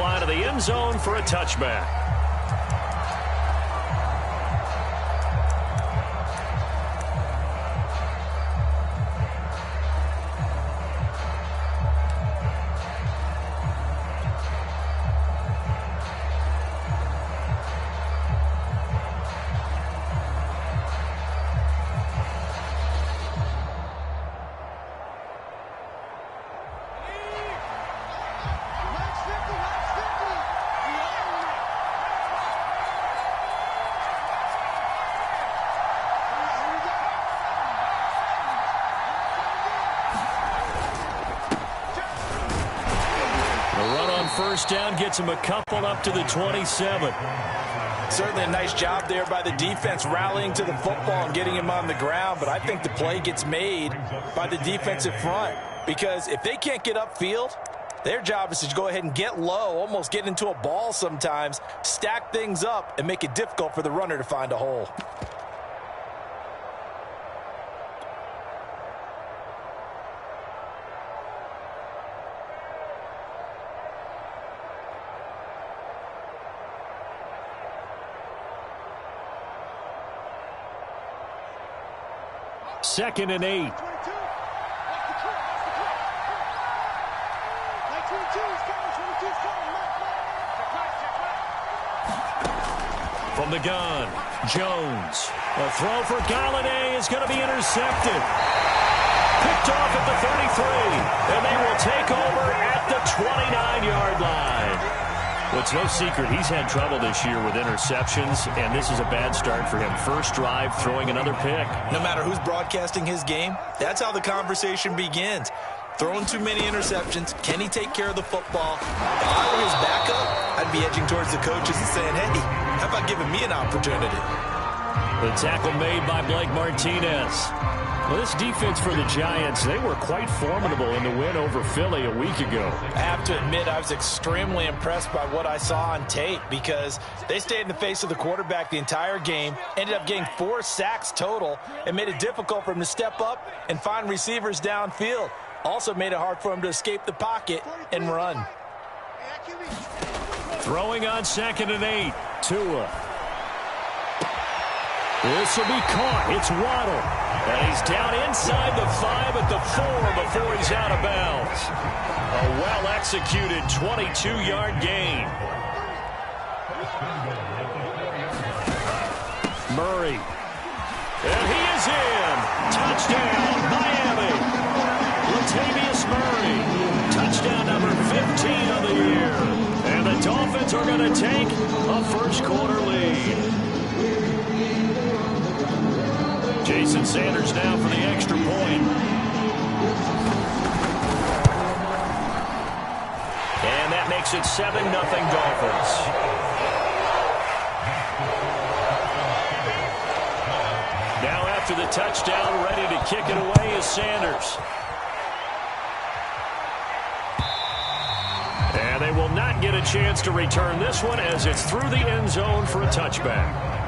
baseline of the end zone for a touchback. First down gets him a couple up to the 27. Certainly a nice job there by the defense rallying to the football and getting him on the ground, but I think the play gets made by the defensive front because if they can't get upfield, their job is to go ahead and get low, almost get into a ball sometimes, stack things up, and make it difficult for the runner to find a hole. Second and 8. From the gun, Jones. A throw for Galladay is going to be intercepted. Picked off at the 33, and they will take over at the 29-yard line. Well, it's no secret he's had trouble this year with interceptions, and this is a bad start for him. First drive, throwing another pick. No matter who's broadcasting his game, that's how the conversation begins. Throwing too many interceptions. Can he take care of the football? If I were his backup, I'd be edging towards the coaches and saying, hey, how about giving me an opportunity? The tackle made by Blake Martinez. Well, this defense for the Giants, they were quite formidable in the win over Philly a week ago. I have to admit, I was extremely impressed by what I saw on tape because they stayed in the face of the quarterback the entire game, ended up getting 4 sacks total, and made it difficult for him to step up and find receivers downfield. Also made it hard for him to escape the pocket and run. Throwing on second and 8, Tua. This will be caught. It's Waddle. And he's down inside the 5 at the 4 before he's out of bounds. A well-executed 22-yard gain. Murray. And he is in. Touchdown, Miami. Latavius Murray. Touchdown number 15 of the year. And the Dolphins are going to take a first-quarter lead. Jason Sanders now for the extra point. And that makes it 7-0 Dolphins. Now after the touchdown, ready to kick it away is Sanders. And they will not get a chance to return this one as it's through the end zone for a touchback.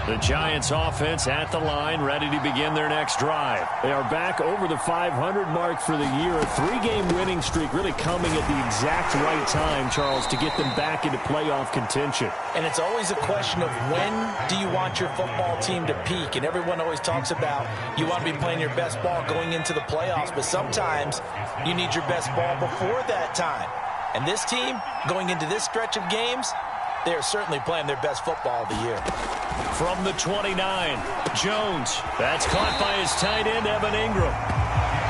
The Giants offense at the line, ready to begin their next drive. They are back over the 500 mark for the year. A 3-game winning streak really coming at the exact right time, Charles, to get them back into playoff contention. And it's always a question of when do you want your football team to peak? And everyone always talks about you want to be playing your best ball going into the playoffs, but sometimes you need your best ball before that time. And this team, going into this stretch of games, they are certainly playing their best football of the year. From the 29, Jones. That's caught by his tight end, Evan Ingram.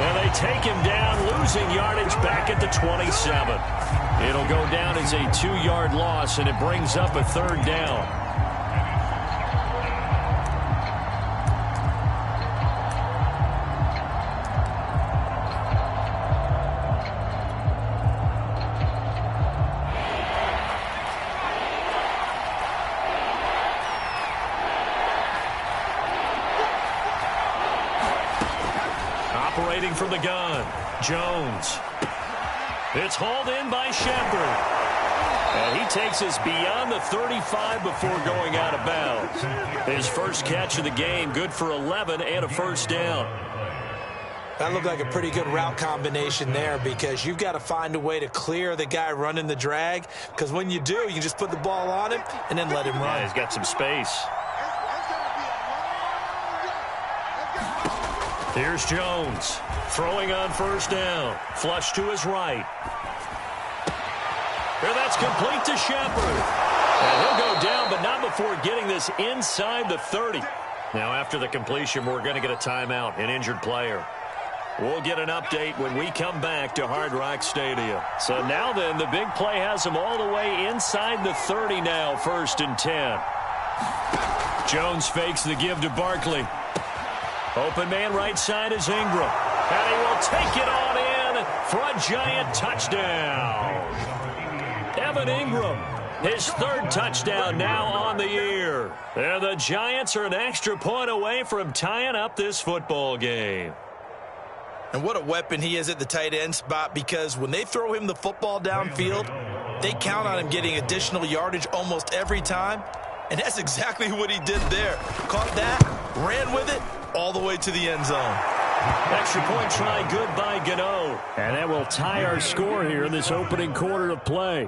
And they take him down, losing yardage back at the 27. It'll go down as a 2-yard loss, and it brings up a third down. Operating from the gun, Jones. It's hauled in by Shepard. And he takes us beyond the 35 before going out of bounds. His first catch of the game, good for 11 and a first down. That looked like a pretty good route combination there, because you've got to find a way to clear the guy running the drag, because when you do, you can just put the ball on him and then let him run. Yeah, he's got some space. Here's Jones throwing on first down. Flush to his right. Here, that's complete to Shepard. And he'll go down, but not before getting this inside the 30. Now, after the completion, we're going to get a timeout, an injured player. We'll get an update when we come back to Hard Rock Stadium. So now then, the big play has him all the way inside the 30 now, 1st and 10. Jones fakes the give to Barkley. Open man right side is Ingram. And he will take it on in for a giant touchdown. Evan Ingram, his 3rd touchdown now on the year. And the Giants are an extra point away from tying up this football game. And what a weapon he is at the tight end spot, because when they throw him the football downfield, they count on him getting additional yardage almost every time. And that's exactly what he did there. Caught that, ran with it, all the way to the end zone. Extra point try good by Gano. And that will tie our score here in this opening quarter of play.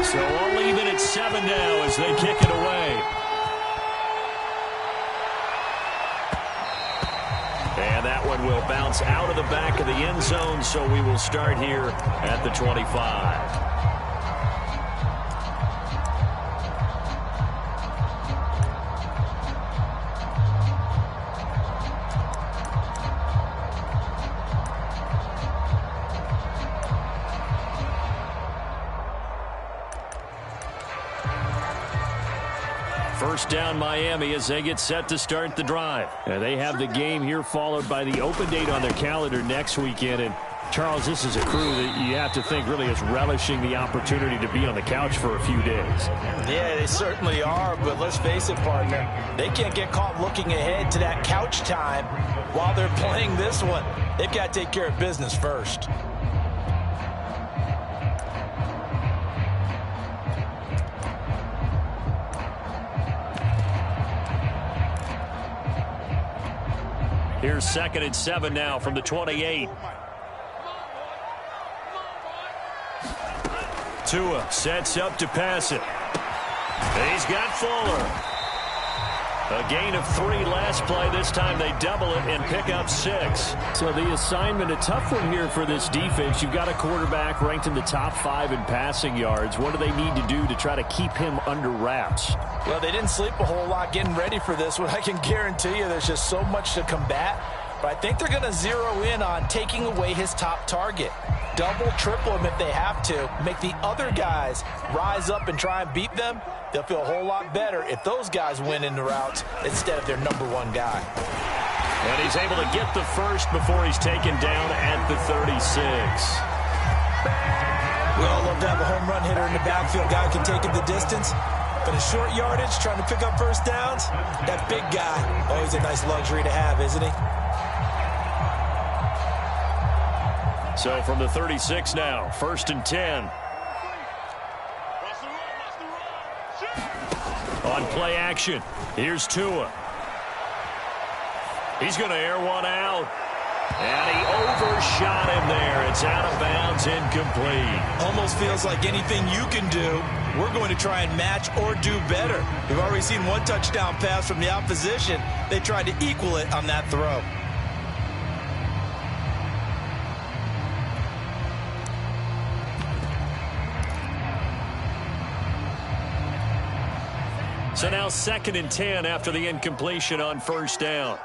So I'll leave it at 7 now as they kick it away. And that one will bounce out of the back of the end zone, so we will start here at the 25. First down Miami as they get set to start the drive. And they have the game here followed by the open date on their calendar next weekend. And Charles, this is a crew that you have to think really is relishing the opportunity to be on the couch for a few days. Yeah, they certainly are, but let's face it, partner, they can't get caught looking ahead to that couch time while they're playing this one. They've got to take care of business first. Here's 2nd and 7 now from the 28. Tua sets up to pass it. He's got Fuller. A gain of 3 last play. This time they double it and pick up 6. So the assignment, a tough one here for this defense. You've got a quarterback ranked in the top 5 in passing yards. What do they need to do to try to keep him under wraps? Well, they didn't sleep a whole lot getting ready for this one. I can guarantee you there's just so much to combat. But I think they're going to zero in on taking away his top target. Double, triple him if they have to. Make the other guys rise up and try and beat them. They'll feel a whole lot better if those guys win in the routes instead of their #1 guy. And he's able to get the first before he's taken down at the 36. We all love to have a home run hitter in the backfield. Guy can take it the distance. But in short yardage, trying to pick up first downs, that big guy, always a nice luxury to have, isn't he? So from the 36 now, 1st and 10. On play action, here's Tua. He's going to air one out. And he overshot him there. It's out of bounds, incomplete. Almost feels like anything you can do, we're going to try and match or do better. We've already seen 1 touchdown pass from the opposition. They tried to equal it on that throw. So now 2nd and 10 after the incompletion on first down.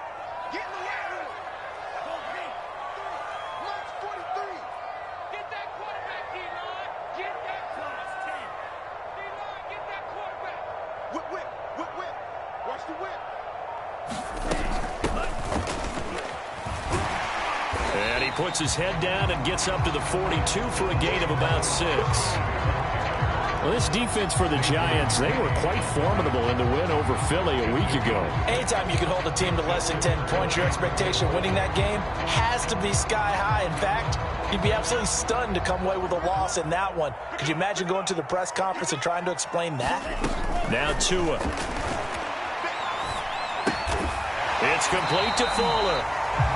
And he puts his head down and gets up to the 42 for a gain of about 6. Well, this defense for the Giants, they were quite formidable in the win over Philly a week ago. Anytime you can hold a team to less than 10 points, your expectation winning that game has to be sky high. In fact, you'd be absolutely stunned to come away with a loss in that one. Could you imagine going to the press conference and trying to explain that? Now Tua. It's complete to Fuller.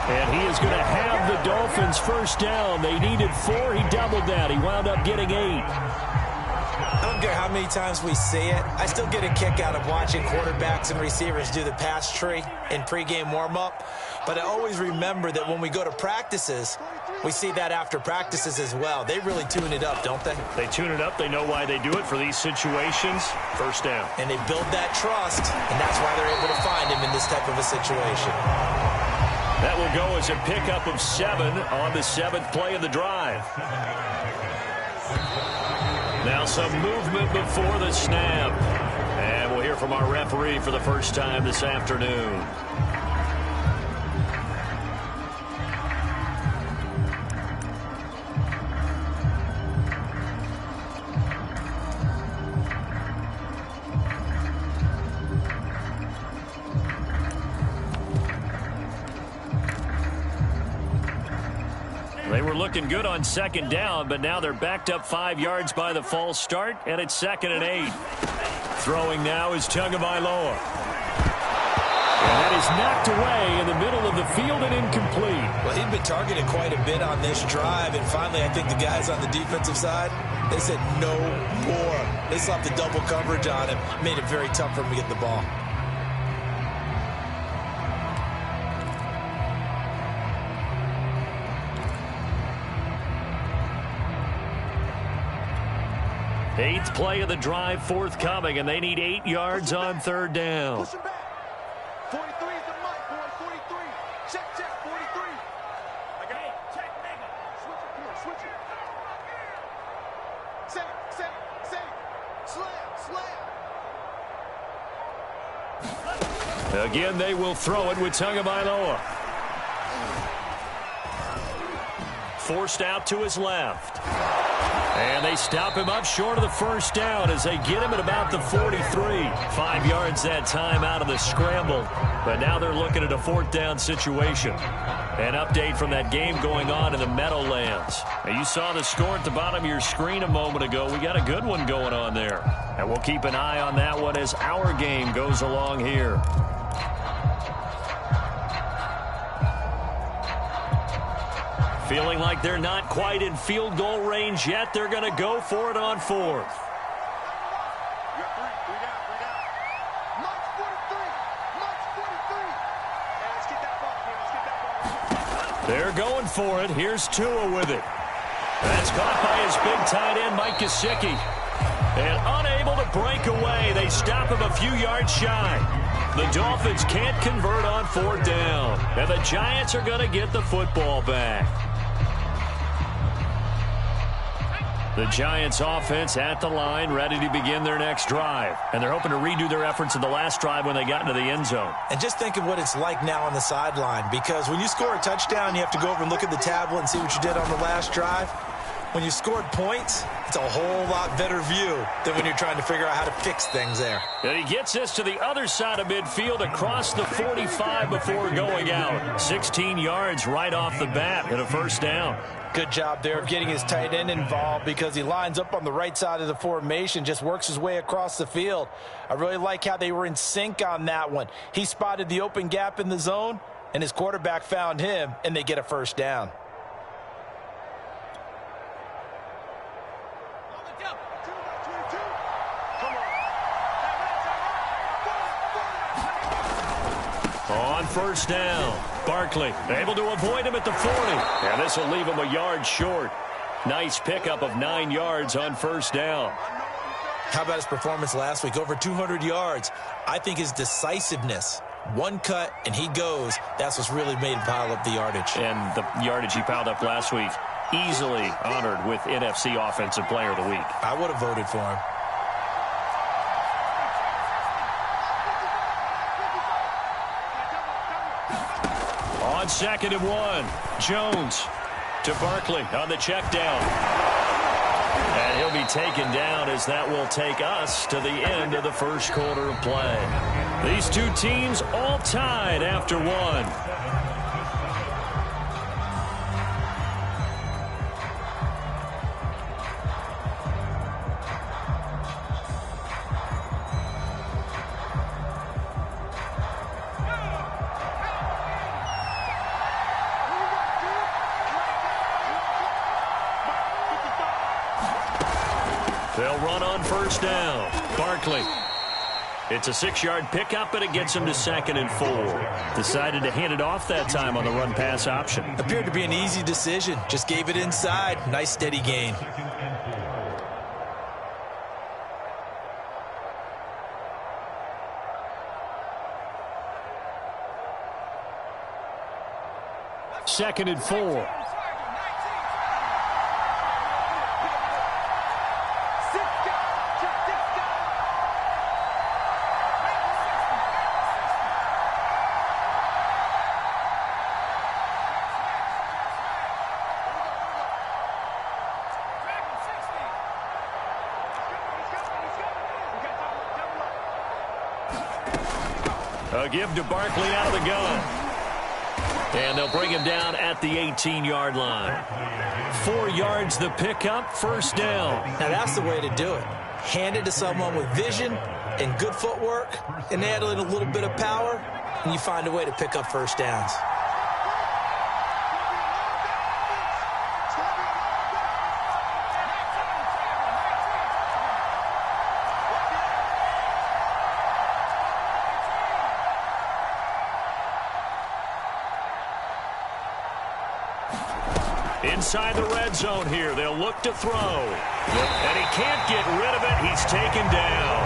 And he is going to have the Dolphins first down. They needed 4. He doubled that. He wound up getting 8. I don't care how many times we see it. I still get a kick out of watching quarterbacks and receivers do the pass tree in pregame warm-up. But I always remember that when we go to practices, we see that after practices as well. They really tune it up, don't they? They tune it up. They know why they do it for these situations. First down. And they build that trust, and that's why they're able to find him in this type of a situation. That will go as a pickup of 7 on the 7th play of the drive. Now some movement before the snap. And we'll hear from our referee for the first time this afternoon. They were looking good on second down, but now they're backed up 5 yards by the false start, and it's 2nd and 8. Throwing now is Tagovailoa. And that is knocked away in the middle of the field and incomplete. Well, he'd been targeted quite a bit on this drive, and finally I think the guys on the defensive side, they said no more. They slapped the double coverage on him, made it very tough for him to get the ball. Eighth play of the drive forthcoming, and they need 8 yards on 3rd down. 43 is the mic, boy. 43. Check, 43. I got it. Check, nigga. Switch it, come on, switch it. Say. Slam. Again, they will throw it with Tagovailoa. Forced out to his left. And they stop him up short of the first down as they get him at about the 43. 5 yards that time out of the scramble. But now they're looking at a 4th down situation. An update from that game going on in the Meadowlands. Now, you saw the score at the bottom of your screen a moment ago. We got a good one going on there. And we'll keep an eye on that one as our game goes along here. Feeling like they're not quite in field goal range yet. They're going to go for it on 4th. They're going for it. Here's Tua with it. That's caught by his big tight end, Mike Gesicki. And unable to break away. They stop him a few yards shy. The Dolphins can't convert on 4th down. And the Giants are going to get the football back. The Giants offense at the line, ready to begin their next drive. And they're hoping to redo their efforts in the last drive when they got into the end zone. And just think of what it's like now on the sideline, because when you score a touchdown, you have to go over and look at the tablet and see what you did on the last drive. When you scored points, it's a whole lot better view than when you're trying to figure out how to fix things there. And he gets this to the other side of midfield across the 45 before going out. 16 yards right off the bat and a first down. Good job there of getting his tight end involved because he lines up on the right side of the formation, just works his way across the field. I really like how they were in sync on that one. He spotted the open gap in the zone, and his quarterback found him, and they get a first down. On first down, Barkley able to avoid him at the 40. And this will leave him a yard short. Nice pickup of 9 yards on first down. How about his performance last week? Over 200 yards. I think his decisiveness, one cut and he goes, that's what's really made him pile up the yardage. And the yardage he piled up last week, easily honored with NFC Offensive Player of the Week. I would have voted for him. On 2nd and 1, Jones to Barkley on the check down. And he'll be taken down as that will take us to the end of the first quarter of play. These two teams all tied after one. They'll run on first down. Barkley. It's a 6-yard pickup, and it gets him to 2nd and 4. Decided to hand it off that time on the run-pass option. Appeared to be an easy decision. Just gave it inside. Nice steady gain. Second and 4. A give to Barkley out of the gun. And they'll bring him down at the 18-yard line. 4 yards the pickup, first down. Now that's the way to do it. Hand it to someone with vision and good footwork, and add in a little bit of power, and you find a way to pick up first downs. Inside the red zone here, they'll look to throw. And he can't get rid of it. He's taken down.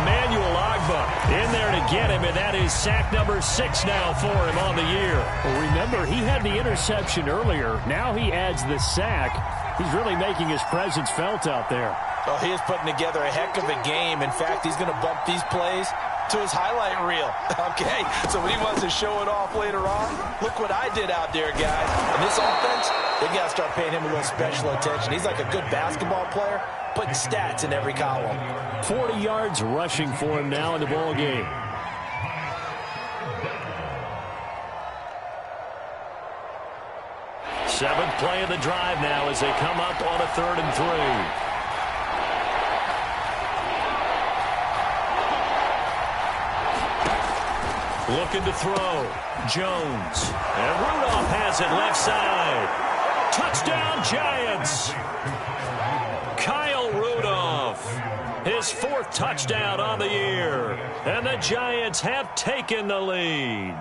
Emmanuel Ogbah in there to get him, and that is sack number 6 now for him on the year. Well, remember, he had the interception earlier. Now he adds the sack. He's really making his presence felt out there. Oh, he is putting together a heck of a game. In fact, he's going to bump these plays to his highlight reel. Okay, so when he wants to show it off later on, look what I did out there, guys. And this offense, they got to start paying him a little special attention. He's like a good basketball player, putting stats in every column. 40 yards rushing for him now in the ball game. Seventh play of the drive now as they come up on a 3rd and 3. Looking to throw. Jones. And Rudolph has it left side. Touchdown, Giants. Kyle Rudolph. His 4th touchdown on the year. And the Giants have taken the lead.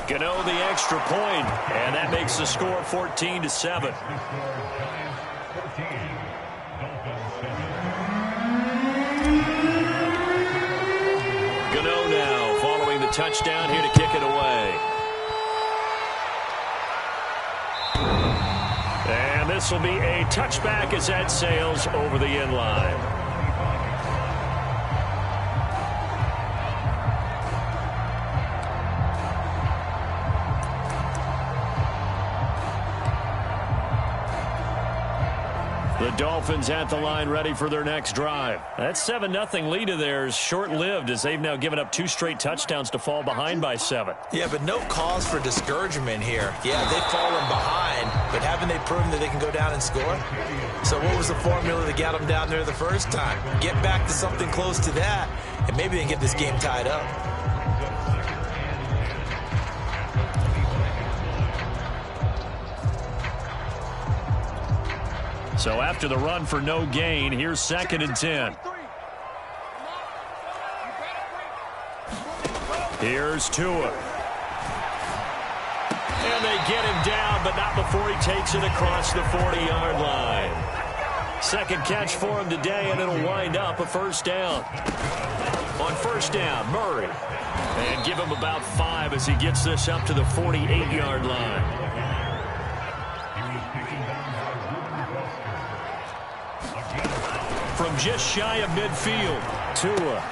Gano the extra point, and that makes the score 14-7. Gano now following the touchdown here to kick it away. And this will be a touchback as that sails over the end line. The Dolphins at the line ready for their next drive. That 7-0 lead of theirs short-lived as they've now given up 2 straight touchdowns to fall behind by 7. Yeah, but no cause for discouragement here. Yeah, they've fallen behind, but haven't they proven that they can go down and score? So what was the formula that got them down there the first time? Get back to something close to that, and maybe they can get this game tied up. So after the run for no gain, here's 2nd and 10. Here's Tua. And they get him down, but not before he takes it across the 40-yard line. 2nd catch for him today, and it'll wind up a first down. On first down, Murray. And give him about 5 as he gets this up to the 48-yard line. From just shy of midfield, Tua.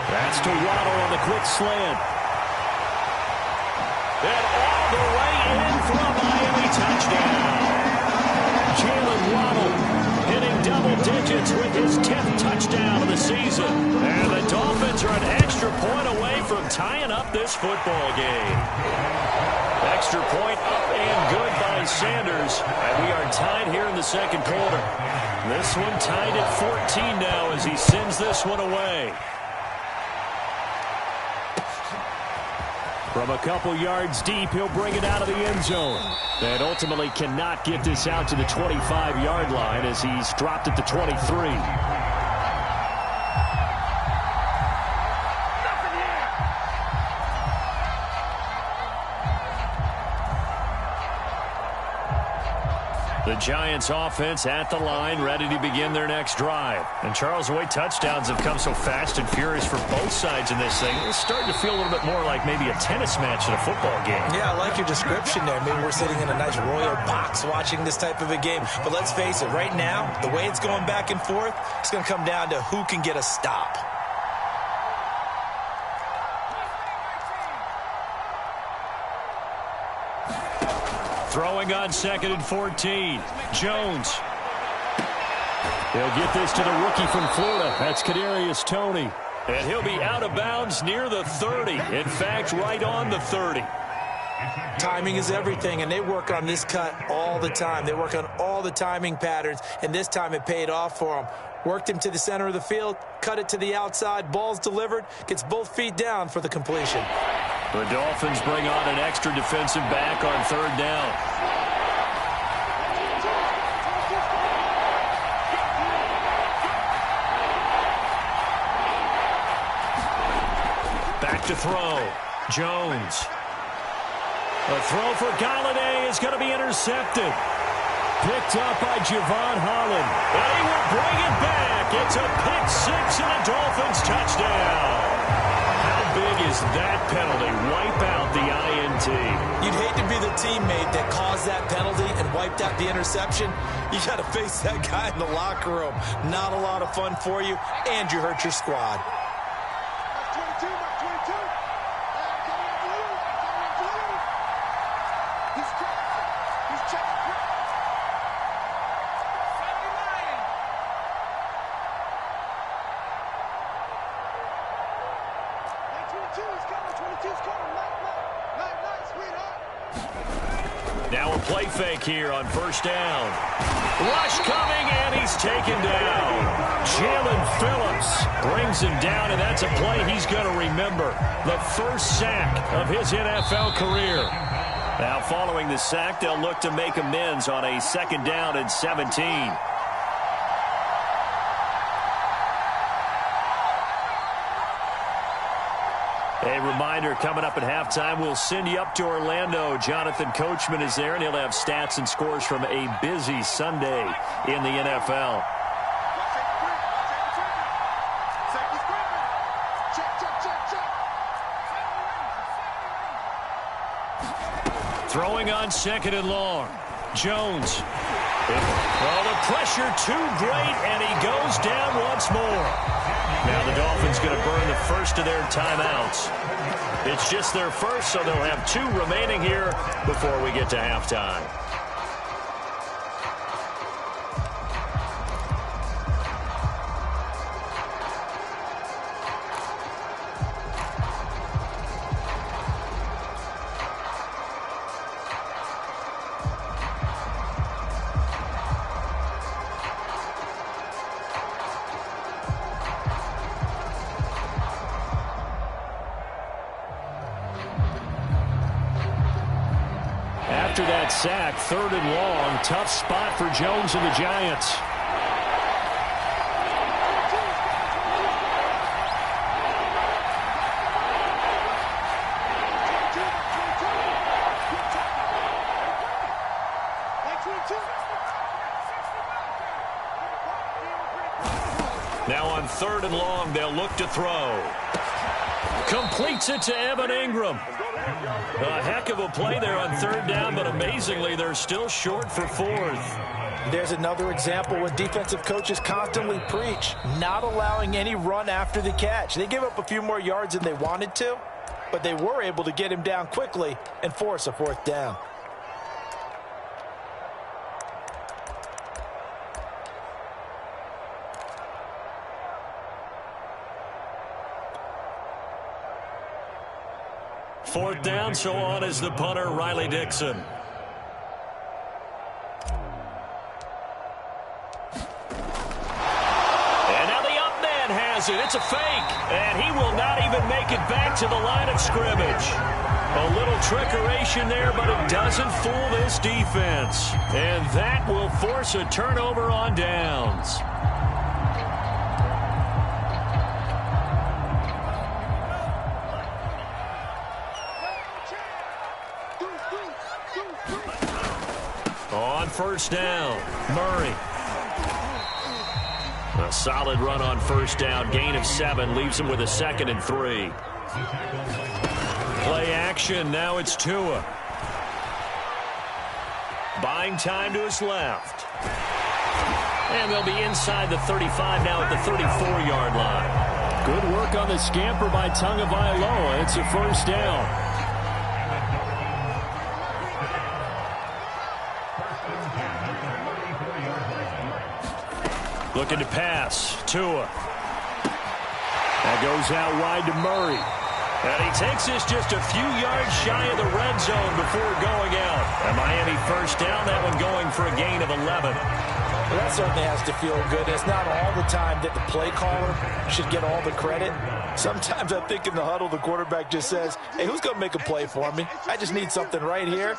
That's to Waddle on the quick slant. And all the way in for a Miami touchdown. Jalen Waddle hitting double digits with his 10th touchdown of the season. And the Dolphins are an extra point away from tying up this football game. Extra point up and good by Sanders. And we are tied here in the second quarter. This one tied at 14 now as he sends this one away. From a couple yards deep, he'll bring it out of the end zone. And ultimately cannot get this out to the 25-yard line as he's dropped at the 23. The Giants offense at the line, ready to begin their next drive. And Charles, the way touchdowns have come so fast and furious for both sides in this thing, it's starting to feel a little bit more like maybe a tennis match in a football game. Yeah, I like your description there. Maybe we're sitting in a nice royal box watching this type of a game. But let's face it, right now, the way it's going back and forth, it's going to come down to who can get a stop. Throwing on 2nd and 14. Jones. He'll get this to the rookie from Florida. That's Kadarius Toney. And he'll be out of bounds near the 30. In fact, right on the 30. Timing is everything, and they work on this cut all the time. They work on all the timing patterns, and this time it paid off for them. Worked him to the center of the field, cut it to the outside, ball's delivered, gets both feet down for the completion. The Dolphins bring on an extra defensive back on 3rd down. Back to throw. Jones. A throw for Galladay is going to be intercepted. Picked up by Javon Holland. And he will bring it back. It's a pick six and a Dolphins touchdown. How big is that penalty? Wipe out the INT. You'd hate to be the teammate that caused that penalty and wiped out the interception. You got to face that guy in the locker room. Not a lot of fun for you, and you hurt your squad. That's 22, that's 22. Coming after you, coming after you. He's checking. He's checking. 22's coming, 22's coming. Night, sweetheart. Now a play fake here on 1st down. Rush coming, and he's taken down. Jalen Phillips brings him down, and that's a play he's going to remember. The first sack of his NFL career. Now following the sack, they'll look to make amends on a 2nd down and 17. A reminder, coming up at halftime, we'll send you up to Orlando. Jonathan Coachman is there, and he'll have stats and scores from a busy Sunday in the NFL. Throwing on 2nd and long. Jones. Well, the pressure too great, and he goes down once more. Now the Dolphins going to burn the first of their timeouts. It's just their first, so they'll have 2 remaining here before we get to halftime. After that sack, 3rd and long, tough spot for Jones and the Giants. Now on 3rd and long, they'll look to throw. Completes it to Evan Ingram. A heck of a play there on 3rd down, but amazingly, they're still short for 4th. There's another example what defensive coaches constantly preach, not allowing any run after the catch. They give up a few more yards than they wanted to, but they were able to get him down quickly and force a fourth down. Fourth down, so on is the punter, Riley Dixon. And now the up man has it. It's a fake. And he will not even make it back to the line of scrimmage. A little trickeration there, but it doesn't fool this defense. And that will force a turnover on downs. On first down, Murray. A solid run on first down. Gain of 7 leaves him with a 2nd and 3. Play action. Now it's Tua. Buying time to his left. And they'll be inside the 35 now at the 34-yard line. Good work on the scamper by Tagovailoa. It's a first down. Looking to pass. Tua. That goes out wide to Murray. And he takes this just a few yards shy of the red zone before going out. And Miami first down, that one going for a gain of 11. Well, that certainly has to feel good. It's not all the time that the play caller should get all the credit. Sometimes I think in the huddle, the quarterback just says, hey, who's going to make a play for me? I just need something right here.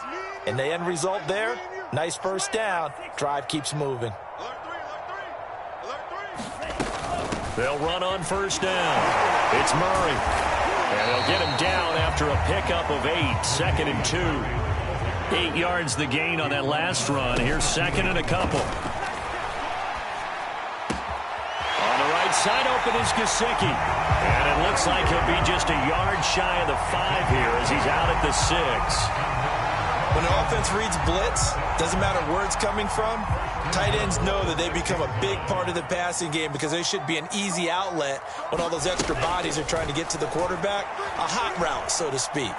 And the end result there, nice first down. Drive keeps moving. They'll run on first down. It's Murray. And they'll get him down after a pickup of 8. 2nd and 2. 8 yards the gain on that last run. Here's 2nd and a couple. On the right side open is Gesicki. And it looks like he'll be just a yard shy of the 5 here as he's out at the 6. When the offense reads blitz, doesn't matter where it's coming from, tight ends know that they become a big part of the passing game because they should be an easy outlet when all those extra bodies are trying to get to the quarterback. A hot route, so to speak.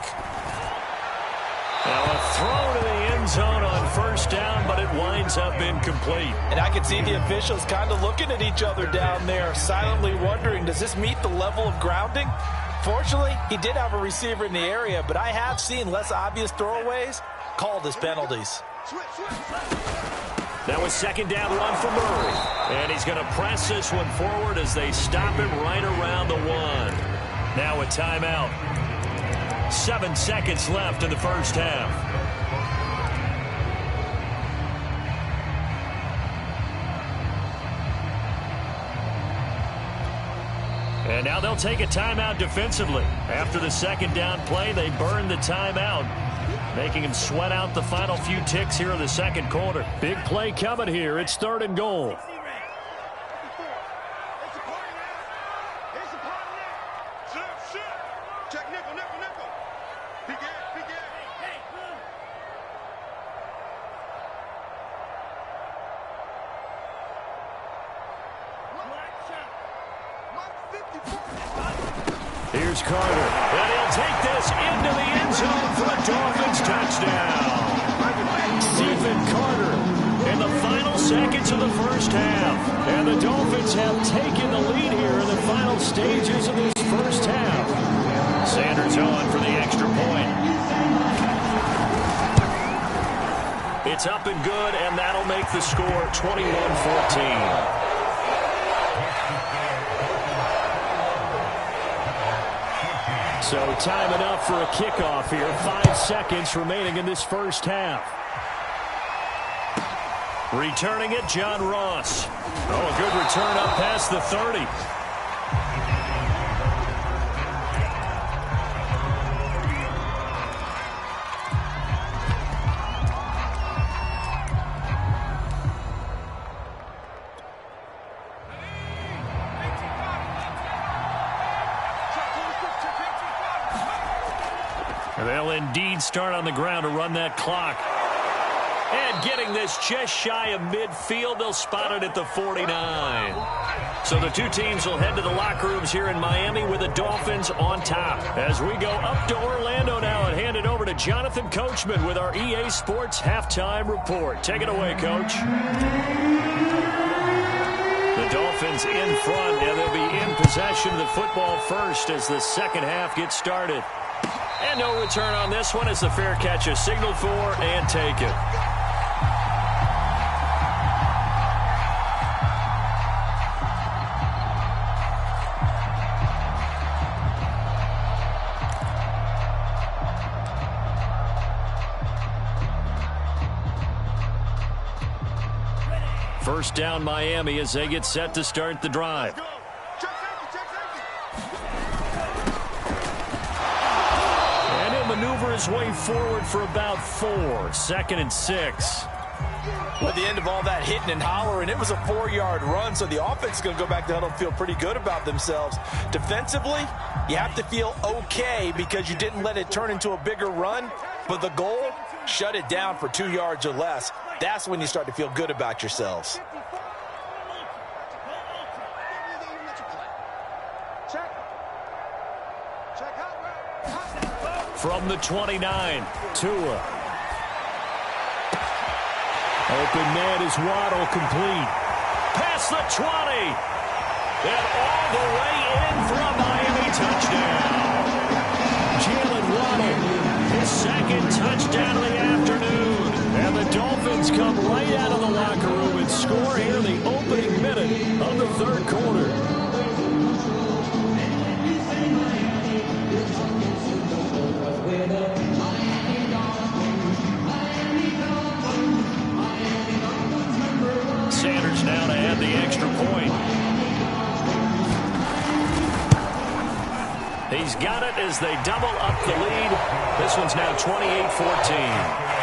Now a throw to the end zone on first down, but it winds up incomplete. And I can see the officials kind of looking at each other down there, silently wondering, does this meet the level of grounding? Fortunately, he did have a receiver in the area, but I have seen less obvious throwaways called as penalties. That was 2nd down run for Murray. And he's going to press this one forward as they stop him right around the 1. Now a timeout. 7 seconds left in the first half. And now they'll take a timeout defensively. After the 2nd down play, they burn the timeout, making him sweat out the final few ticks here in the 2nd quarter. Big play coming here. It's 3rd and goal. Here's Carter. And he'll take this into the end zone for a Dolphins touchdown. Stephen Carter in the final seconds of the first half. And the Dolphins have taken the lead here in the final stages of this first half. Sanders on for the extra point. It's up and good, and that'll make the score 21-14. So time enough for a kickoff here. 5 seconds remaining in this first half. Returning it, John Ross. Oh, a good return up past the 30. They'll indeed start on the ground to run that clock. And getting this just shy of midfield, they'll spot it at the 49. So the two teams will head to the locker rooms here in Miami with the Dolphins on top. As we go up to Orlando now and hand it over to Jonathan Coachman with our EA Sports Halftime Report. Take it away, Coach. The Dolphins in front, and they'll be in possession of the football first as the second half gets started. And no return on this one as the fair catch is signaled for and taken. First down Miami as they get set to start the drive. And he'll maneuver his way forward for about 4. 2nd and 6. At the end of all that hitting and hollering, it was a 4-yard run, so the offense is going to go back to huddle and feel pretty good about themselves. Defensively, you have to feel okay because you didn't let it turn into a bigger run, but the goal, shut it down for 2 yards or less. That's when you start to feel good about yourselves. From the 29, Tua. Open man is Waddle, complete. Past the 20. And all the way in for a Miami touchdown. Jalen Waddle, his second touchdown of the afternoon. And the Dolphins come right out of the locker room and score here in the opening minute of the third quarter. Sanders now to add the extra point. He's got it as they double up the lead. This one's now 28-14.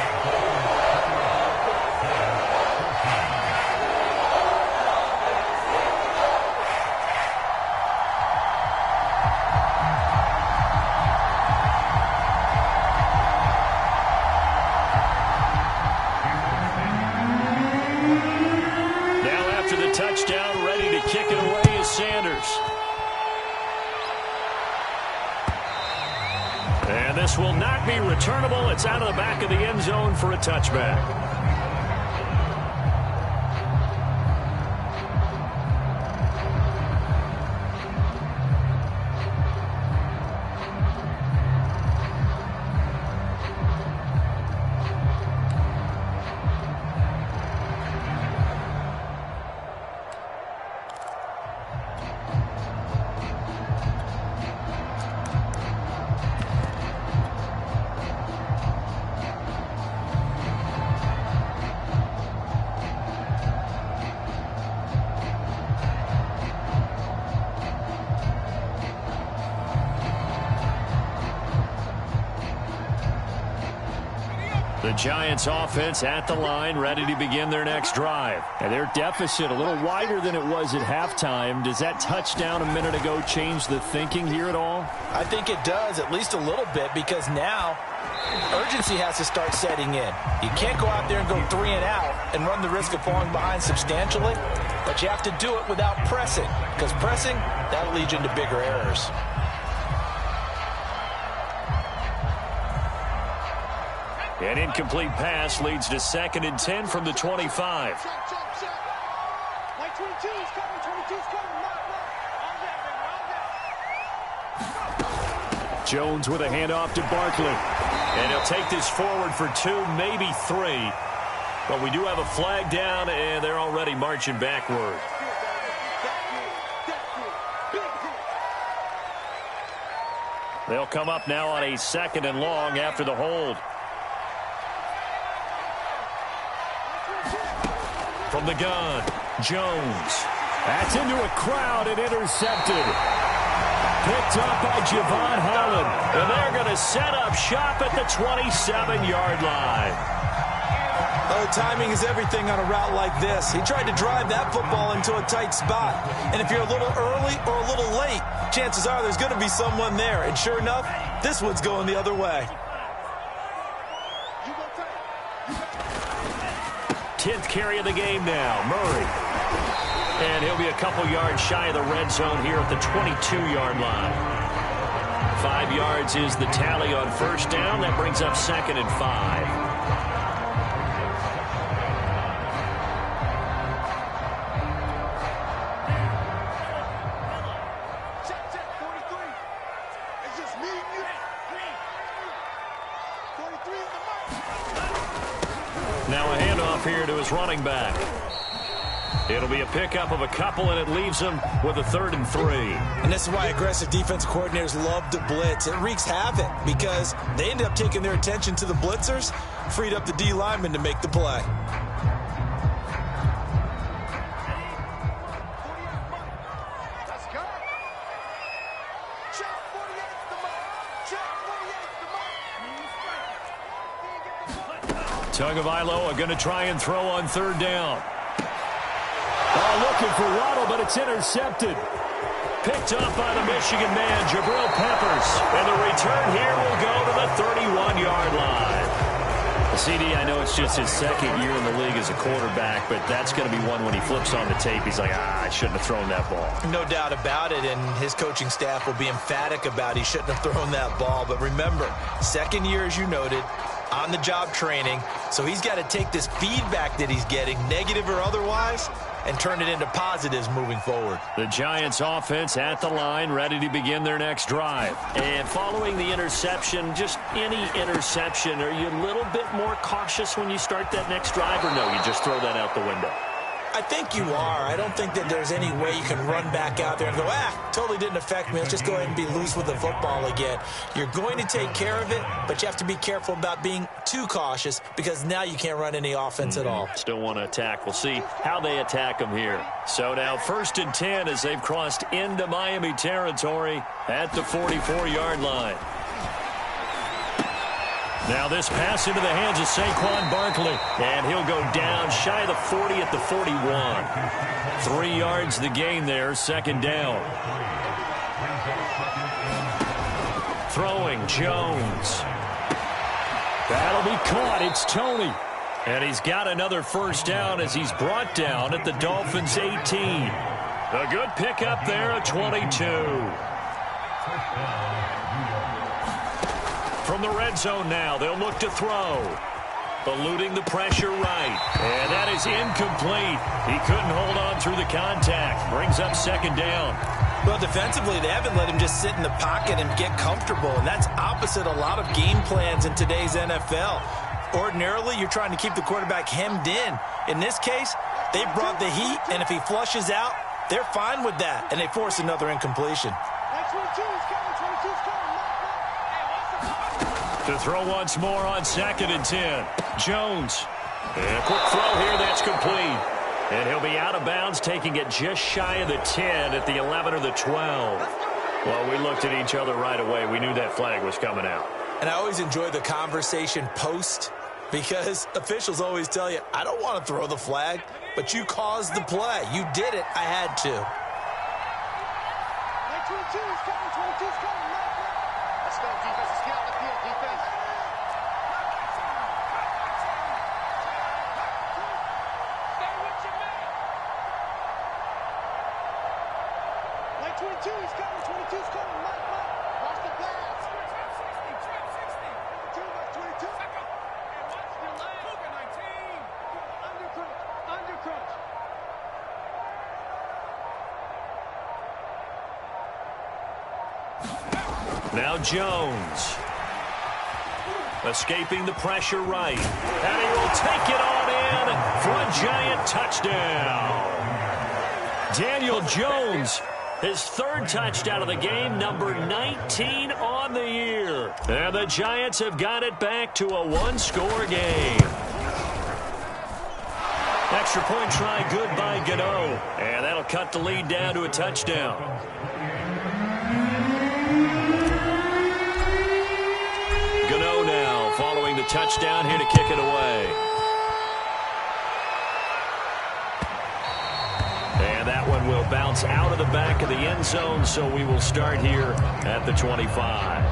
Touchdown, ready to kick it away is Sanders. And this will not be returnable. It's out of the back of the end zone for a touchback. The Giants offense at the line, ready to begin their next drive. And their deficit a little wider than it was at halftime. Does that touchdown a minute ago change the thinking here at all? I think it does, at least a little bit, because now urgency has to start setting in. You can't go out there and go 3 and out and run the risk of falling behind substantially, but you have to do it without pressing, because pressing, that'll lead you into bigger errors. An incomplete pass leads to 2nd and 10 from the 25. Jones with a handoff to Barkley. And he'll take this forward for 2, maybe 3. But we do have a flag down, and they're already marching backward. They'll come up now on a 2nd and long after the hold. From the gun, Jones. That's into a crowd and intercepted. Picked up by Javon Holland. And they're going to set up shop at the 27-yard line. Oh, timing is everything on a route like this. He tried to drive that football into a tight spot. And if you're a little early or a little late, chances are there's going to be someone there. And sure enough, this one's going the other way. 10th carry of the game now. Murray. And he'll be a couple yards shy of the red zone here at the 22-yard line. 5 yards is the tally on first down. That brings up 2nd and 5. Now a handoff here to his running back. It'll be a pickup of a couple, and it leaves him with a 3rd and 3. And this is why aggressive defense coordinators love to blitz. It wreaks havoc because they ended up taking their attention to the blitzers, freed up the D lineman to make the play. Tagovailoa going to try and throw on 3rd down. Looking for Waddle, but it's intercepted. Picked up by the Michigan man, Jabril Peppers. And the return here will go to the 31-yard line. CD, I know it's just his 2nd year in the league as a quarterback, but that's going to be one when he flips on the tape. He's like, I shouldn't have thrown that ball. No doubt about it, and his coaching staff will be emphatic about he shouldn't have thrown that ball. But remember, 2nd year, as you noted, on-the-job training, so he's got to take this feedback that he's getting, negative or otherwise, and turn it into positives moving forward. The Giants offense at the line, ready to begin their next drive. And following the interception, just any interception, are you a little bit more cautious when you start that next drive, or no, you just throw that out the window? I think you are. I don't think that there's any way you can run back out there and go, totally didn't affect me. Let's just go ahead and be loose with the football again. You're going to take care of it, but you have to be careful about being too cautious because now you can't run any offense at all. Still want to attack. We'll see how they attack them here. So now 1st and 10 as they've crossed into Miami territory at the 44-yard line. Now this pass into the hands of Saquon Barkley, and he'll go down shy of the 40 at the 41. 3 yards the gain there, 2nd down. Throwing, Jones. That'll be caught. It's Tony. And he's got another 1st down as he's brought down at the Dolphins' 18. A good pickup there at 22. From the red zone now, they'll look to throw. Eluding the pressure right. And that is incomplete. He couldn't hold on through the contact. Brings up 2nd down. Well, defensively, they haven't let him just sit in the pocket and get comfortable, and that's opposite a lot of game plans in today's NFL. Ordinarily, you're trying to keep the quarterback hemmed in. In this case, they brought the heat, and if he flushes out, they're fine with that, and they force another incompletion. To throw once more on 2nd and 10. Jones. And a quick throw here, that's complete. And he'll be out of bounds, taking it just shy of the 10 at the 11 or the 12. Well, we looked at each other right away. We knew that flag was coming out. And I always enjoy the conversation post because officials always tell you, I don't want to throw the flag, but you caused the play. You did it. I had to. 22 is coming. 22 is coming. Let's go, defense. Let's get out the field, defense. Stay with your man. 22 is coming. 22 is coming. Mike. Watch the pass. Trap 60. 22. Back up. And watch your leg. Cougar 19. Under crunch. Now Jones. Escaping the pressure right. And he will take it on in for a Giant touchdown. Daniel Jones, his 3rd touchdown of the game, number 19 on the year. And the Giants have got it back to a 1-score game. Extra point try good by Gano. And that'll cut the lead down to a touchdown. Gano now following the touchdown here to kick it away. And that one will bounce out of the back of the end zone, so we will start here at the 25.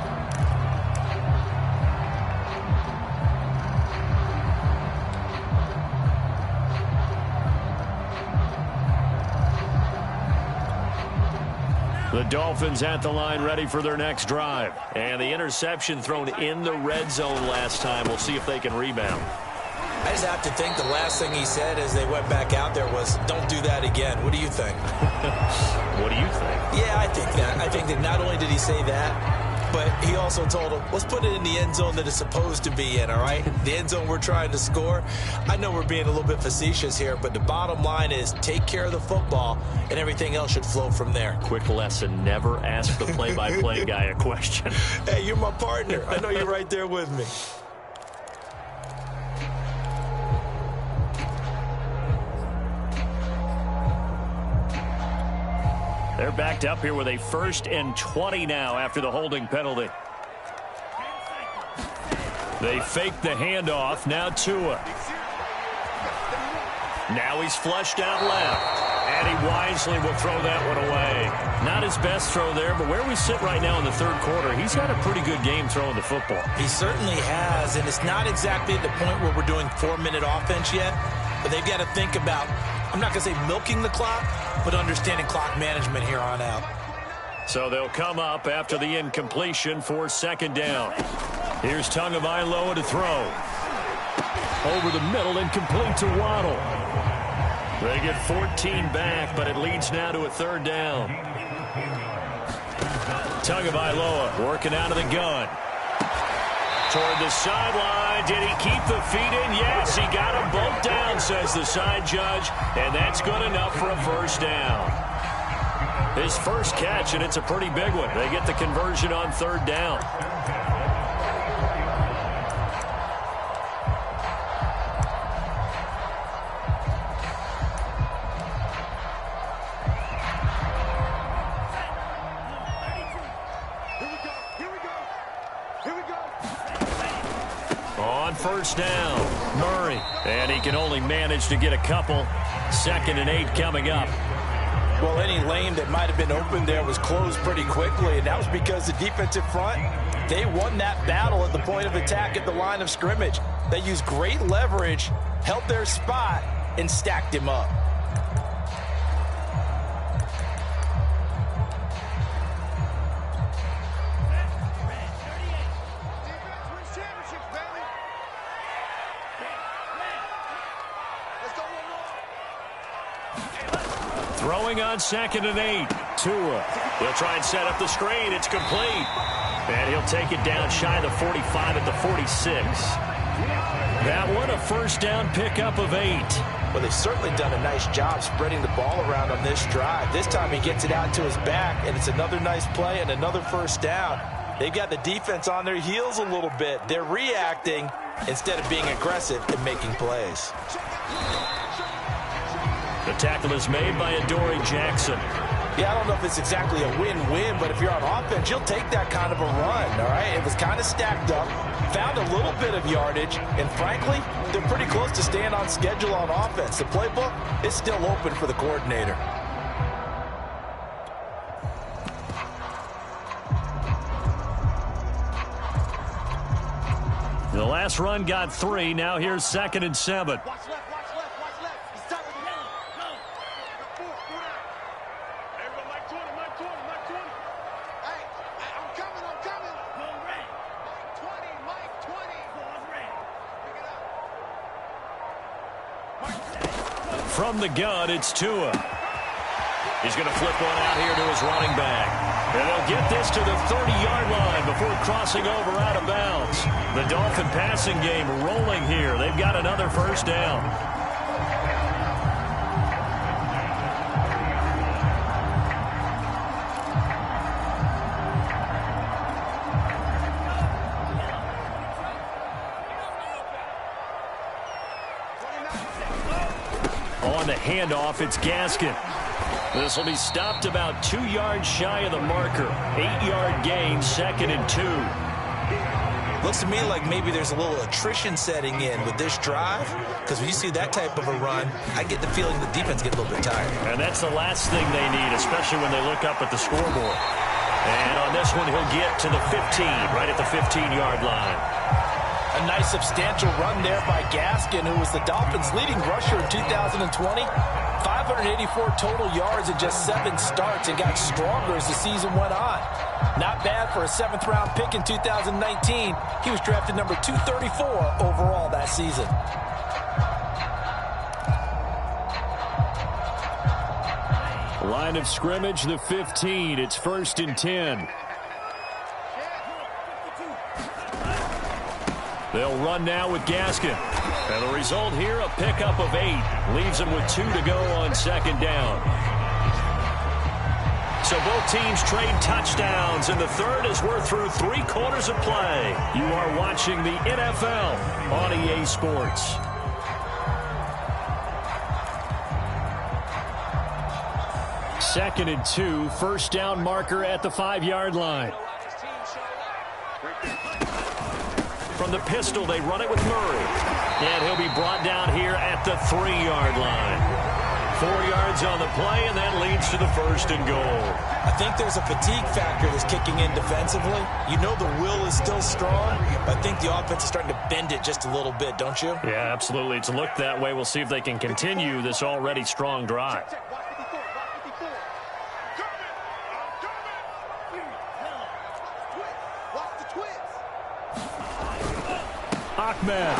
The Dolphins at the line ready for their next drive. And the interception thrown in the red zone last time. We'll see if they can rebound. I just have to think the last thing he said as they went back out there was, don't do that again. What do you think? What do you think? Yeah, I think that. I think that not only did he say that, but he also told him, let's put it in the end zone that it's supposed to be in, all right? The end zone we're trying to score. I know we're being a little bit facetious here, but the bottom line is take care of the football, and everything else should flow from there. Quick lesson, never ask the play-by-play guy a question. Hey, you're my partner. I know you're right there with me. They're backed up here with a 1st and 20 now after the holding penalty. They fake the handoff. Now Tua. Now he's flushed out left. And he wisely will throw that one away. Not his best throw there, but where we sit right now in the 3rd quarter, he's had a pretty good game throwing the football. He certainly has, and it's not exactly at the point where we're doing 4-minute offense yet, but they've got to think about, I'm not going to say milking the clock, but understanding clock management here on out. So they'll come up after the incompletion for 2nd down. Here's Tagovailoa to throw. Over the middle and complete to Waddle. They get 14 back, but it leads now to a 3rd down. Tagovailoa working out of the gun. Toward the sideline. Did he keep the feet in? Yes, he got them both down, says the side judge. And that's good enough for a 1st down. His first catch, and it's a pretty big one. They get the conversion on 3rd down. On 1st down, Murray. And he can only manage to get a couple. 2nd and 8 coming up. Well, any lane that might have been open there was closed pretty quickly, and that was because the defensive front, they won that battle at the point of attack at the line of scrimmage. They used great leverage, held their spot, and stacked him up. Throwing on 2nd and 8. Tua. He'll try and set up the screen. It's complete. And he'll take it down shy of the 45 at the 46. That one a 1st down pickup of 8. Well, they've certainly done a nice job spreading the ball around on this drive. This time he gets it out to his back, and it's another nice play and another 1st down. They've got the defense on their heels a little bit. They're reacting instead of being aggressive and making plays. The tackle is made by Adoree Jackson. Yeah, I don't know if it's exactly a win-win, but if you're on offense, you'll take that kind of a run, all right? It was kind of stacked up, found a little bit of yardage, and frankly, they're pretty close to staying on schedule on offense. The playbook is still open for the coordinator. The last run got 3. Now here's 2nd and 7. Watch left, watch left, watch left. He's top of the yellow. Go. Go down. Everybody, Mike 20, Mike 20, Mike 20. Hey, I'm coming, I'm coming. Go red. Mike 20, Mike 20. Go red. Pick it up. From the gun, it's Tua. He's going to flip one out here to his running back. And they'll get this to the 30-yard line before crossing over out of bounds. The Dolphin passing game rolling here. They've got another 1st down. On the handoff, it's Gaskin. This will be stopped about 2 yards shy of the marker. 8-yard gain, 2nd and 2. Looks to me like maybe there's a little attrition setting in with this drive, because when you see that type of a run, I get the feeling the defense gets a little bit tired. And that's the last thing they need, especially when they look up at the scoreboard. And on this one, he'll get to the 15, right at the 15-yard line. A nice substantial run there by Gaskin, who was the Dolphins' leading rusher in 2020. 584 total yards in just 7 starts and got stronger as the season went on. Not bad for a 7th-round pick in 2019. He was drafted number 234 overall that season. Line of scrimmage, the 15. It's 1st and 10. They'll run now with Gaskin. And the result here, a pickup of 8. Leaves them with 2 to go on 2nd down. So both teams trade touchdowns, and the third as we're through 3 quarters of play. You are watching the NFL on EA Sports. Second and 2, 1st down marker at the 5-yard line. From the pistol, they run it with Murray. And he'll be brought down here at the 3-yard line. 4 yards on the play, and that leads to the 1st and goal. I think there's a fatigue factor that's kicking in defensively. You know the will is still strong, but I think the offense is starting to bend it just a little bit, don't you? Yeah, absolutely. It's looked that way. We'll see if they can continue this already strong drive. Ahmed.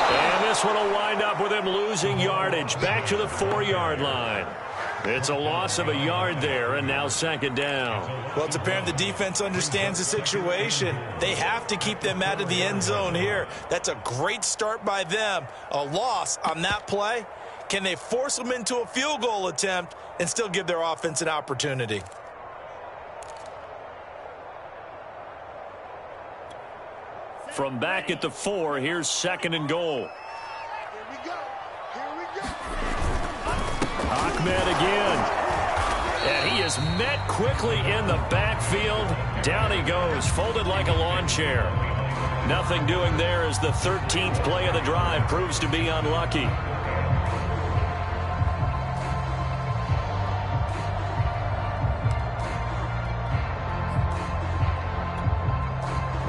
And this one will wind up with him losing yardage. Back to the 4-yard line. It's a loss of a yard there, and now 2nd down. Well, it's apparent the defense understands the situation. They have to keep them out of the end zone here. That's a great start by them. A loss on that play. Can they force them into a field goal attempt and still give their offense an opportunity? From back at the 4, here's 2nd and goal. Here we go. Here we go. Ahmed again. And he is met quickly in the backfield. Down he goes, folded like a lawn chair. Nothing doing there as the 13th play of the drive proves to be unlucky.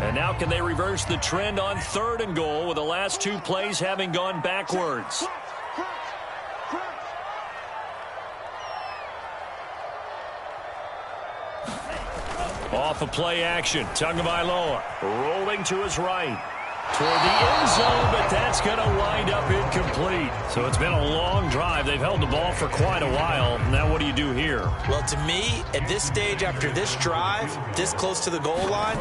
And now can they reverse the trend on 3rd and goal with the last 2 plays having gone backwards? Off of play action, Tagovailoa rolling to his right. Toward the end zone, but that's going to wind up incomplete. So it's been a long drive. They've held the ball for quite a while. Now what do you do here? Well, to me, at this stage, after this drive, this close to the goal line,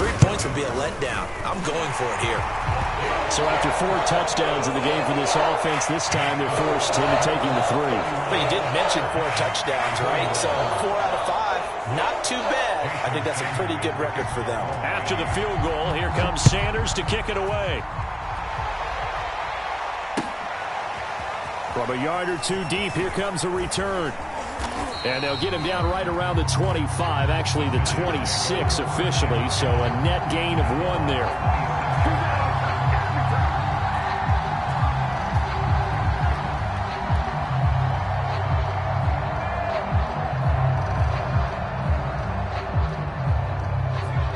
3 points would be a letdown. I'm going for it here. So after 4 touchdowns in the game for this offense, this time they're forced into taking the 3. But you did mention 4 touchdowns, right? So 4 out of 5, not too bad. I think that's a pretty good record for them. After the field goal, here comes Sanders to kick it away. From a yard or 2 deep, here comes a return. And they'll get him down right around the 25, actually the 26 officially, so a net gain of 1 there.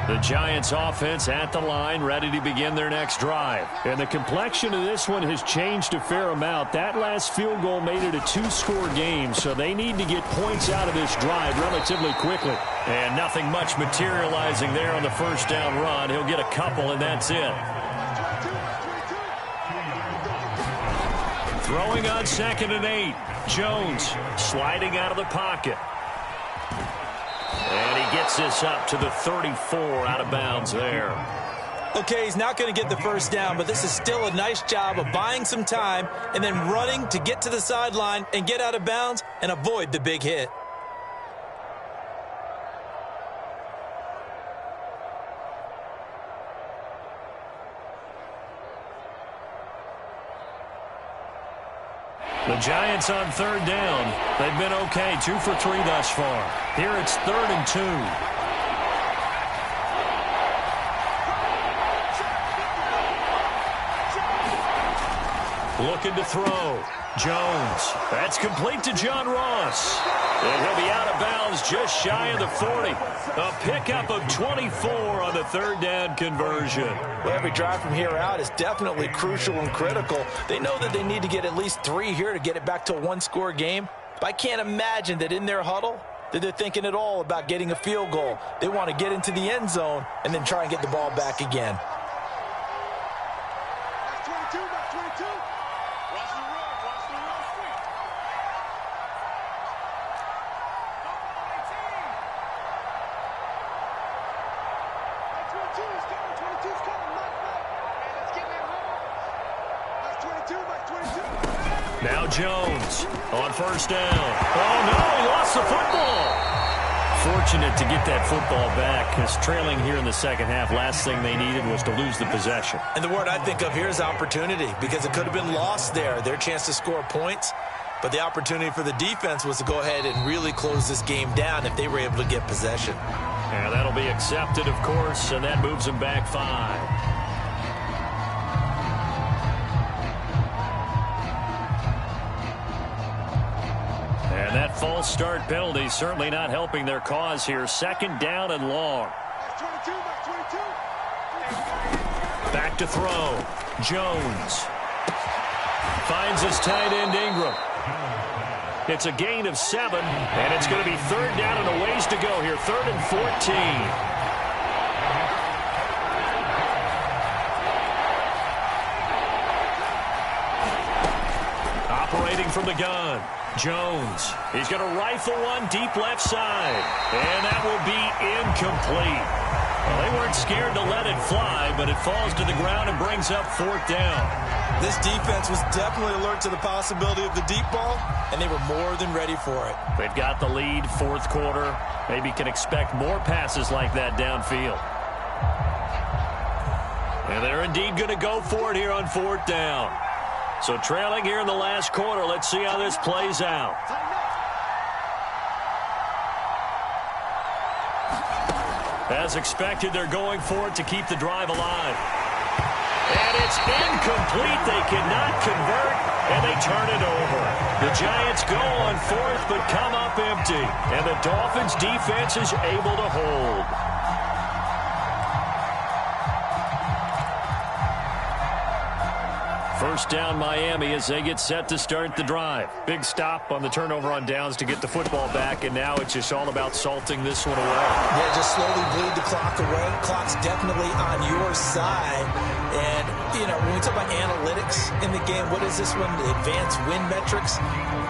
The Giants offense at the line, ready to begin their next drive. And the complexion of this one has changed a fair amount. That last field goal made it a 2-score game, so they need to get points out of this drive relatively quickly. And nothing much materializing there on the 1st down run. He'll get a couple, and that's it. Throwing on 2nd and 8. Jones sliding out of the pocket. And he gets this up to the 34 out of bounds there. Okay, he's not going to get the 1st down, but this is still a nice job of buying some time and then running to get to the sideline and get out of bounds and avoid the big hit. The Giants on 3rd down. They've been okay, 2 for 3 thus far. Here it's 3rd and 2. Looking to throw. Jones. That's complete to John Ross. And he'll be out of bounds just shy of the 40. A pickup of 24 on the third down conversion. Well, every drive from here out is definitely crucial and critical. They know that they need to get at least 3 here to get it back to a one-score game. But I can't imagine that in their huddle that they're thinking at all about getting a field goal. They want to get into the end zone and then try and get the ball back again. Now Jones on first down. Oh, no, he lost the football. Fortunate to get that football back, because trailing here in the second half, last thing they needed was to lose the possession. And the word I think of here is opportunity, because it could have been lost there, their chance to score points. But the opportunity for the defense was to go ahead and really close this game down if they were able to get possession. And that'll be accepted, of course, and that moves them back 5. And that false start penalty certainly not helping their cause here. Second down and long. Back to throw. Jones finds his tight end Ingram. It's a gain of 7, and it's going to be third down and a ways to go here. 3rd and 14. Operating from the gun. Jones. He's going to rifle one deep left side. And that will be incomplete. Well, they weren't scared to let it fly, but it falls to the ground and brings up 4th down. This defense was definitely alert to the possibility of the deep ball, and they were more than ready for it. They've got the lead, 4th quarter. Maybe can expect more passes like that downfield. And they're indeed going to go for it here on 4th down. So trailing here in the last quarter. Let's see how this plays out. As expected, they're going for it to keep the drive alive. And it's incomplete. They cannot convert, and they turn it over. The Giants go on 4th, but come up empty. And the Dolphins defense is able to hold. First down Miami as they get set to start the drive. Big stop on the turnover on downs to get the football back, and now it's just all about salting this one away. Yeah, just slowly bleed the clock away. Clock's definitely on your side. And, you know, when we talk about analytics in the game, what is this one? The advanced win metrics?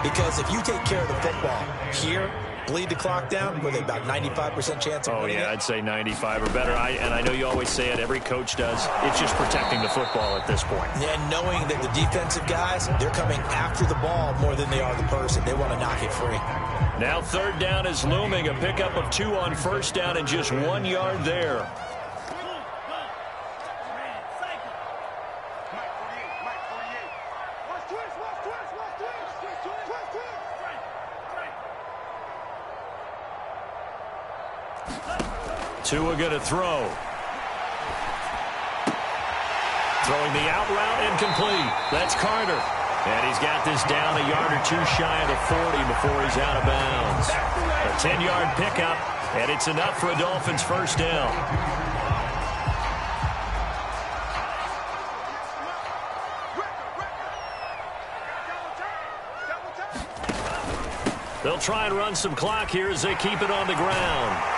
Because if you take care of the football here, bleed the clock down, with about 95% chance of winning it. I'd say 95 or better. And I know you always say it, every coach does. It's just protecting the football at this point. Yeah, knowing that the defensive guys, they're coming after the ball more than they are the person. They want to knock it free. Now 3rd down is looming. A pickup of 2 on first down and just 1 yard there. Tua going to throw. Throwing the out route incomplete. That's Carter. And he's got this down a yard or 2 shy of the 40 before he's out of bounds. A 10-yard pickup, and it's enough for a Dolphins first down. They'll try and run some clock here as they keep it on the ground.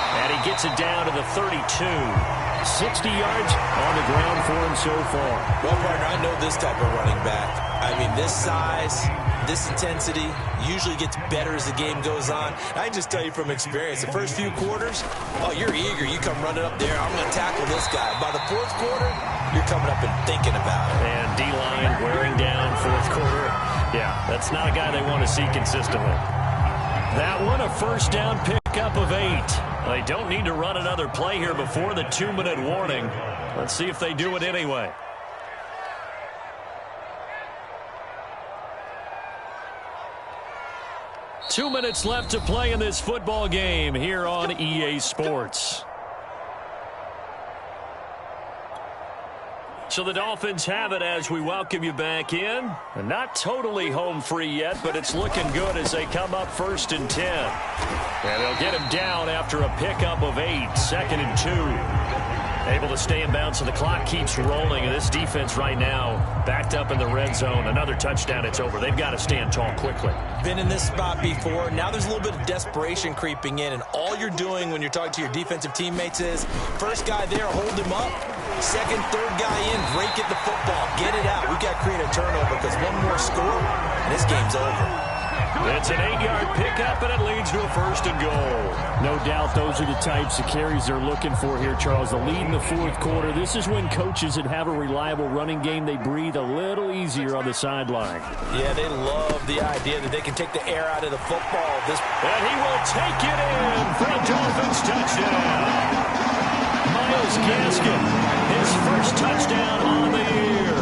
And he gets it down to the 32. 60 yards on the ground for him so far. Well, partner, I know this type of running back. I mean, this size, this intensity usually gets better as the game goes on. I can just tell you from experience, the first few quarters, oh, you're eager. You come running up there. I'm going to tackle this guy. By the 4th quarter, you're coming up and thinking about it. And D-line wearing down 4th quarter. Yeah, that's not a guy they want to see consistently. That one, a first down pickup of 8. They don't need to run another play here before the 2-minute warning. Let's see if they do it anyway. Two minutes left to play in this football game here on EA Sports. So the Dolphins have it as we welcome you back in. And not totally home free yet, but it's looking good as they come up 1st and 10. And they'll get him down after a pickup of 8, 2nd and 2. Able to stay in bounds, so the clock keeps rolling. And this defense right now backed up in the red zone. Another touchdown, it's over. They've got to stand tall quickly. Been in this spot before. Now there's a little bit of desperation creeping in. And all you're doing when you're talking to your defensive teammates is, first guy there, hold him up. Second, third guy in, break at the football. Get it out. We've got to create a turnover because one more score, and this game's over. It's an 8-yard pickup, and it leads to a 1st and goal. No doubt those are the types of carries they're looking for here, Charles. The lead in the 4th quarter. This is when coaches that have a reliable running game, they breathe a little easier on the sideline. Yeah, they love the idea that they can take the air out of the football. And he will take it in for a Dolphins touchdown. Myles Gaskin, his first touchdown on the year.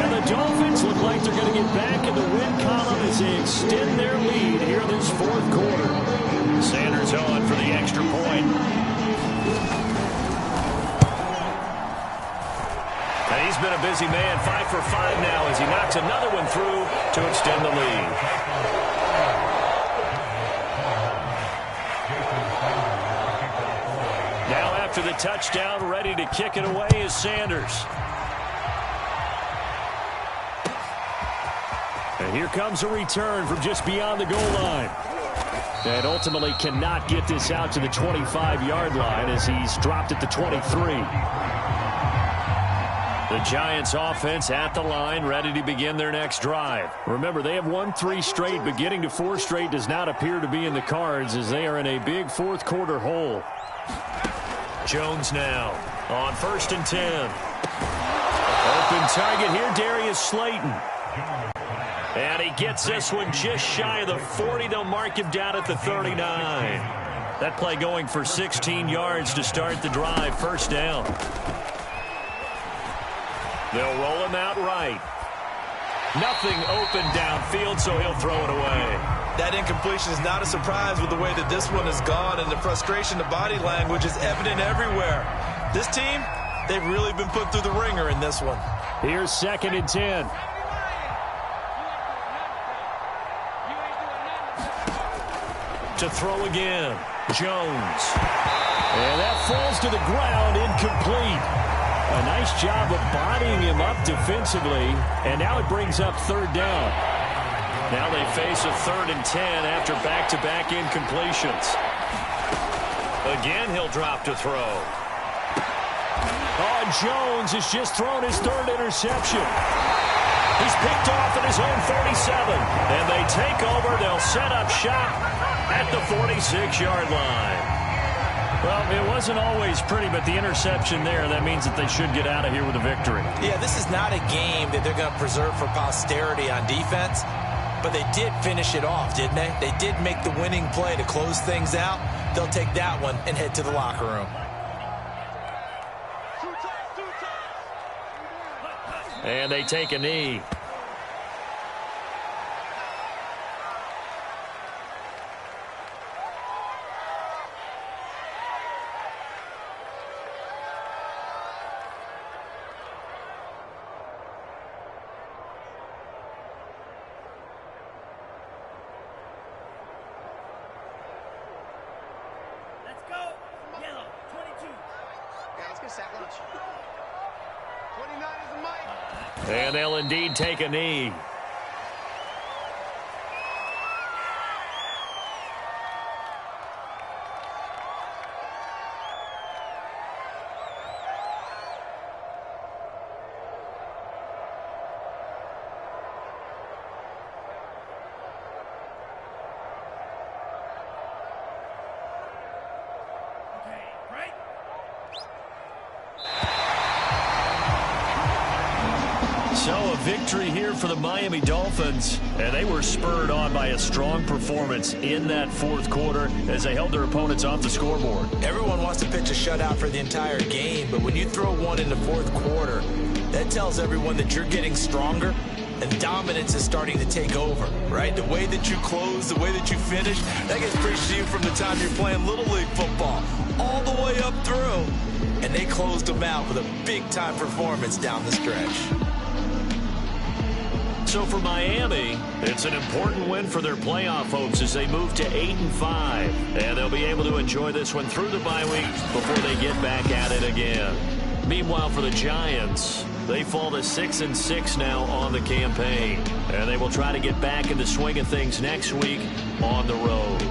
And the Dolphins look like they're going to get back in the win column as they extend their lead here in this 4th quarter. Sanders on for the extra point. And he's been a busy man, 5 for 5 now as he knocks another one through to extend the lead. After the touchdown, ready to kick it away is Sanders. And here comes a return from just beyond the goal line. And ultimately cannot get this out to the 25-yard line as he's dropped at the 23. The Giants offense at the line, ready to begin their next drive. Remember, they have won 3 straight, but getting to 4 straight does not appear to be in the cards as they are in a big 4th quarter hole. Jones now on 1st and 10. Open target here, Darius Slayton. And he gets this one just shy of the 40. They'll mark him down at the 39. That play going for 16 yards to start the drive. 1st down. They'll roll him out right. Nothing open downfield, so he'll throw it away. That incompletion is not a surprise with the way that this one has gone, and the frustration, the body language is evident everywhere. This team, they've really been put through the ringer in this one. Here's 2nd and 10. To throw again, Jones. And that falls to the ground, incomplete. A nice job of bodying him up defensively, and now it brings up 3rd down. Now they face a 3rd and 10 after back-to-back incompletions. Again, he'll drop to throw. Oh, Jones has just thrown his 3rd interception. He's picked off at his own 47. And they take over. They'll set up shop at the 46-yard line. Well, it wasn't always pretty, but the interception there, that means that they should get out of here with a victory. Yeah, this is not a game that they're going to preserve for posterity on defense. But they did finish it off, didn't they? They did make the winning play to close things out. They'll take that one and head to the locker room. And they take a knee. And they'll indeed take a knee. So a victory here for the Miami Dolphins, and they were spurred on by a strong performance in that 4th quarter as they held their opponents off the scoreboard. Everyone wants to pitch a shutout for the entire game, but when you throw one in the 4th quarter, that tells everyone that you're getting stronger and dominance is starting to take over, right? The way that you close, the way that you finish, that gets preached to you from the time you're playing Little League football all the way up through. and they closed them out with a big-time performance down the stretch. So for Miami, it's an important win for their playoff hopes as they move to 8-5. And they'll be able to enjoy this one through the bye week before they get back at it again. Meanwhile, for the Giants, they fall to 6-6 now on the campaign. And they will try to get back in the swing of things next week on the road.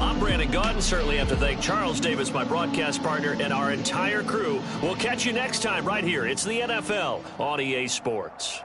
I'm Brandon Gaudin. Certainly have to thank Charles Davis, my broadcast partner, and our entire crew. We'll catch you next time right here. It's the NFL on EA Sports.